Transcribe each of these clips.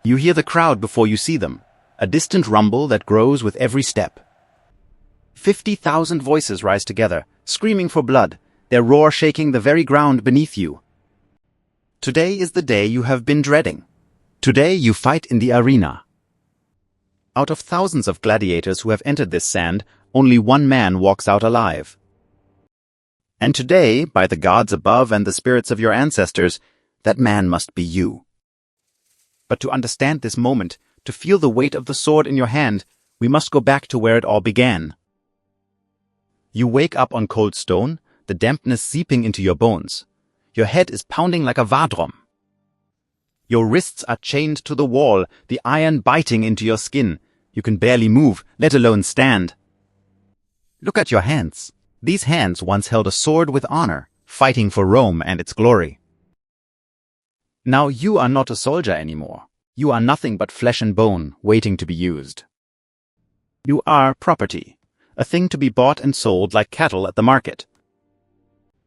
You hear the crowd before you see them, a distant rumble that grows with every step. 50,000 voices rise together, screaming for blood, their roar shaking the very ground beneath you. Today is the day you have been dreading. Today you fight in the arena. Out of thousands of gladiators who have entered this sand, only one man walks out alive. And today, by the gods above and the spirits of your ancestors, that man must be you. But to understand this moment, to feel the weight of the sword in your hand, we must go back to where it all began. You wake up on cold stone, the dampness seeping into your bones. Your head is pounding like a vardrum. Your wrists are chained to the wall, the iron biting into your skin. You can barely move, let alone stand. Look at your hands. These hands once held a sword with honor, fighting for Rome and its glory. Now you are not a soldier anymore. You are nothing but flesh and bone, waiting to be used. You are property, a thing to be bought and sold like cattle at the market.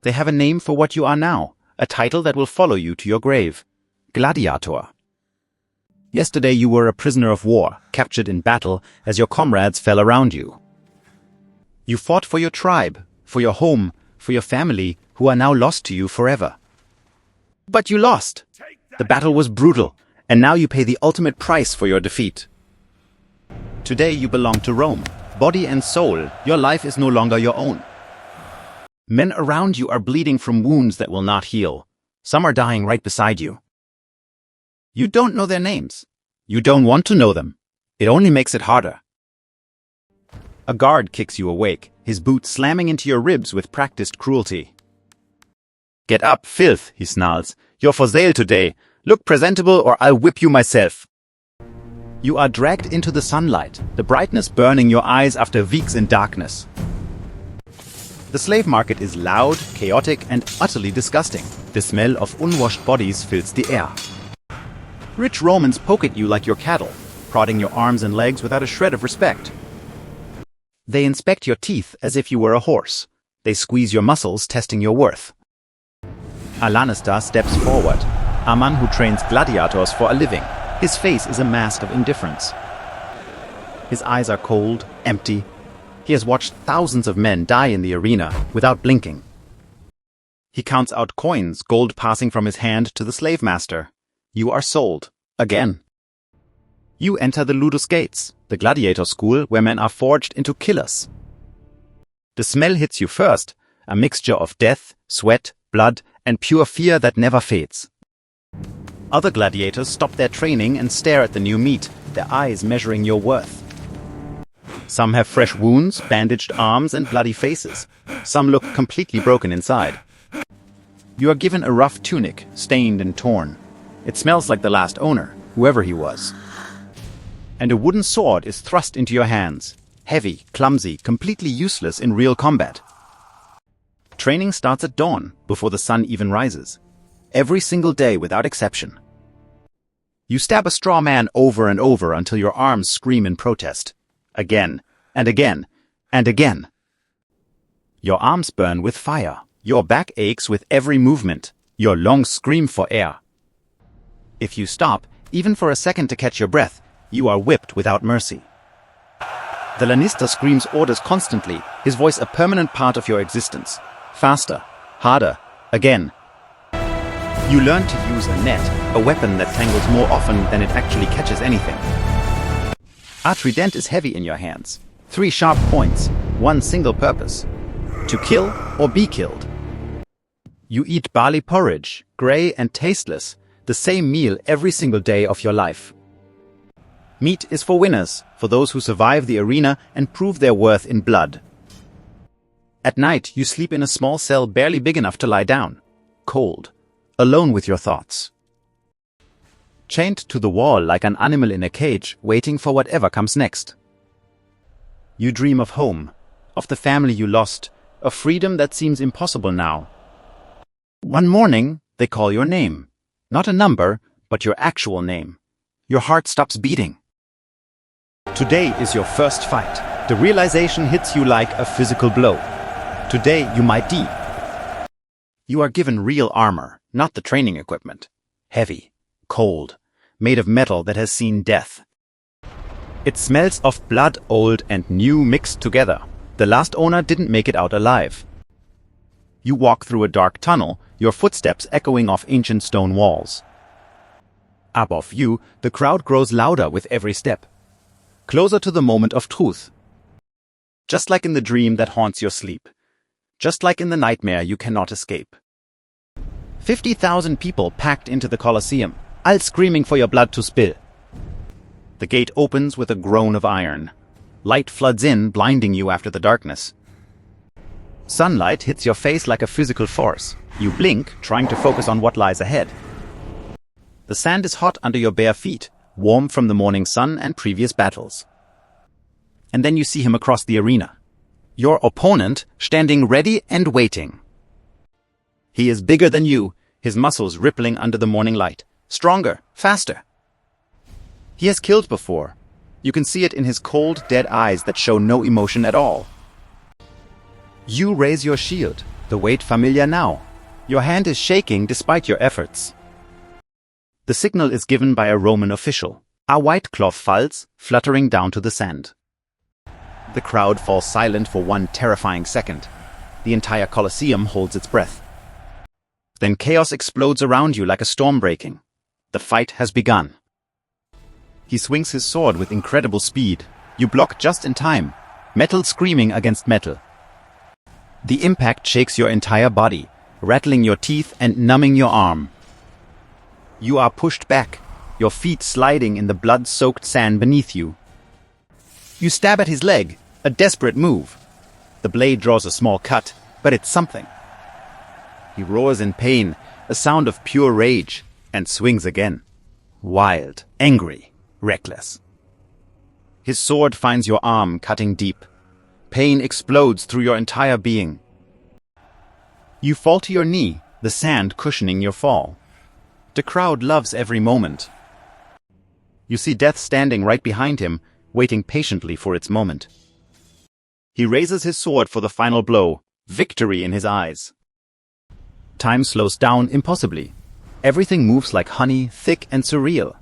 They have a name for what you are now, a title that will follow you to your grave. Gladiator. Yesterday you were a prisoner of war, captured in battle as your comrades fell around you. You fought for your tribe, for your home, for your family, who are now lost to you forever. But you lost. The battle was brutal, and now you pay the ultimate price for your defeat. Today you belong to Rome. Body and soul, your life is no longer your own. Men around you are bleeding from wounds that will not heal. Some are dying right beside you. You don't know their names. You don't want to know them. It only makes it harder. A guard kicks you awake, his boot slamming into your ribs with practiced cruelty. Get up, filth, he snarls. You're for sale today. Look presentable or I'll whip you myself. You are dragged into the sunlight, the brightness burning your eyes after weeks in darkness. The slave market is loud, chaotic, and utterly disgusting. The smell of unwashed bodies fills the air. Rich Romans poke at you like your cattle, prodding your arms and legs without a shred of respect. They inspect your teeth as if you were a horse. They squeeze your muscles, testing your worth. A Lannister steps forward, a man who trains gladiators for a living. His face is a mask of indifference. His eyes are cold, empty. He has watched thousands of men die in the arena without blinking. He counts out coins, gold passing from his hand to the slave master. You are sold. Again. You enter the Ludus Gates, the gladiator school where men are forged into killers. The smell hits you first, a mixture of death, sweat, blood, and pure fear that never fades. Other gladiators stop their training and stare at the new meat, their eyes measuring your worth. Some have fresh wounds, bandaged arms, and bloody faces. Some look completely broken inside. You are given a rough tunic, stained and torn. It smells like the last owner, whoever he was. And a wooden sword is thrust into your hands, heavy, clumsy, completely useless in real combat. Training starts at dawn, before the sun even rises. Every single day without exception. You stab a straw man over and over until your arms scream in protest. Again, and again, and again. Your arms burn with fire. Your back aches with every movement. Your lungs scream for air. If you stop, even for a second to catch your breath, you are whipped without mercy. The Lannister screams orders constantly, his voice a permanent part of your existence. Faster, harder, again. You learn to use a net, a weapon that tangles more often than it actually catches anything. A trident is heavy in your hands. 3 sharp points, one single purpose. To kill or be killed. You eat barley porridge, grey and tasteless, the same meal every single day of your life. Meat is for winners, for those who survive the arena and prove their worth in blood. At night, you sleep in a small cell barely big enough to lie down. Cold. Alone with your thoughts. Chained to the wall like an animal in a cage, waiting for whatever comes next. You dream of home, of the family you lost, of freedom that seems impossible now. One morning, they call your name. Not a number, but your actual name. Your heart stops beating. Today is your first fight. The realization hits you like a physical blow. Today you might die. You are given real armor, not the training equipment. Heavy, cold, made of metal that has seen death. It smells of blood, old and new mixed together. The last owner didn't make it out alive. You walk through a dark tunnel, your footsteps echoing off ancient stone walls. Above you, the crowd grows louder with every step, closer to the moment of truth. Just like in the dream that haunts your sleep. Just like in the nightmare you cannot escape. 50,000 people packed into the Colosseum, all screaming for your blood to spill. The gate opens with a groan of iron. Light floods in, blinding you after the darkness. Sunlight hits your face like a physical force. You blink, trying to focus on what lies ahead. The sand is hot under your bare feet, warm from the morning sun and previous battles. And then you see him across the arena. Your opponent, standing ready and waiting. He is bigger than you, his muscles rippling under the morning light. Stronger, faster. He has killed before. You can see it in his cold, dead eyes that show no emotion at all. You raise your shield, the weight familiar now. Your hand is shaking despite your efforts. The signal is given by a Roman official. A white cloth falls, fluttering down to the sand. The crowd falls silent for one terrifying second. The entire Colosseum holds its breath. Then chaos explodes around you like a storm breaking. The fight has begun. He swings his sword with incredible speed. You block just in time, metal screaming against metal. The impact shakes your entire body, rattling your teeth and numbing your arm. You are pushed back, your feet sliding in the blood-soaked sand beneath you. You stab at his leg, a desperate move. The blade draws a small cut, but it's something. He roars in pain, a sound of pure rage, and swings again. Wild, angry, reckless. His sword finds your arm, cutting deep. Pain explodes through your entire being. You fall to your knee, the sand cushioning your fall. The crowd loves every moment. You see death standing right behind him, waiting patiently for its moment. He raises his sword for the final blow, victory in his eyes. Time slows down impossibly. Everything moves like honey, thick and surreal.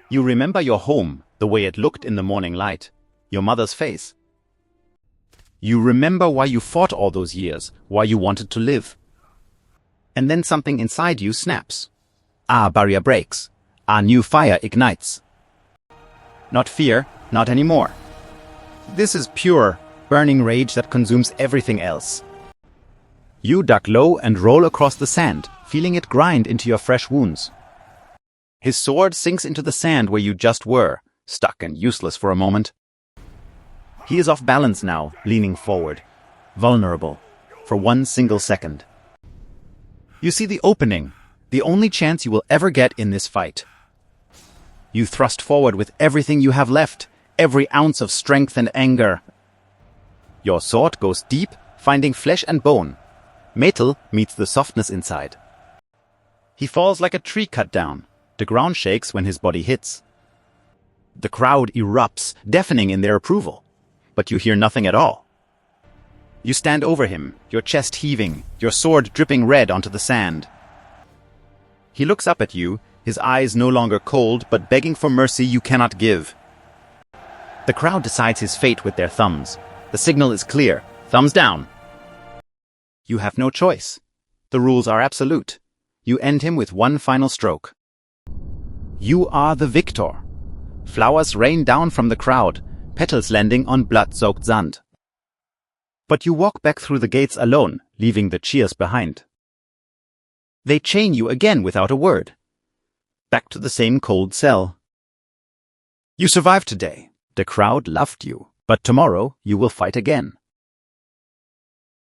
You remember your home, the way it looked in the morning light, your mother's face. You remember why you fought all those years, why you wanted to live. And then something inside you snaps. A barrier breaks. A new fire ignites. Not fear, not anymore. This is pure, burning rage that consumes everything else. You duck low and roll across the sand, feeling it grind into your fresh wounds. His sword sinks into the sand where you just were, stuck and useless for a moment. He is off balance now, leaning forward, vulnerable, for one single second. You see the opening, the only chance you will ever get in this fight. You thrust forward with everything you have left, every ounce of strength and anger. Your sword goes deep, finding flesh and bone. Metal meets the softness inside. He falls like a tree cut down. The ground shakes when his body hits. The crowd erupts, deafening in their approval. But you hear nothing at all. You stand over him, your chest heaving, your sword dripping red onto the sand. He looks up at you, his eyes no longer cold, but begging for mercy you cannot give. The crowd decides his fate with their thumbs. The signal is clear, thumbs down. You have no choice. The rules are absolute. You end him with one final stroke. You are the victor. Flowers rain down from the crowd, petals landing on blood-soaked sand. But you walk back through the gates alone, leaving the cheers behind. They chain you again without a word. Back to the same cold cell. You survived today. The crowd loved you. But tomorrow you will fight again.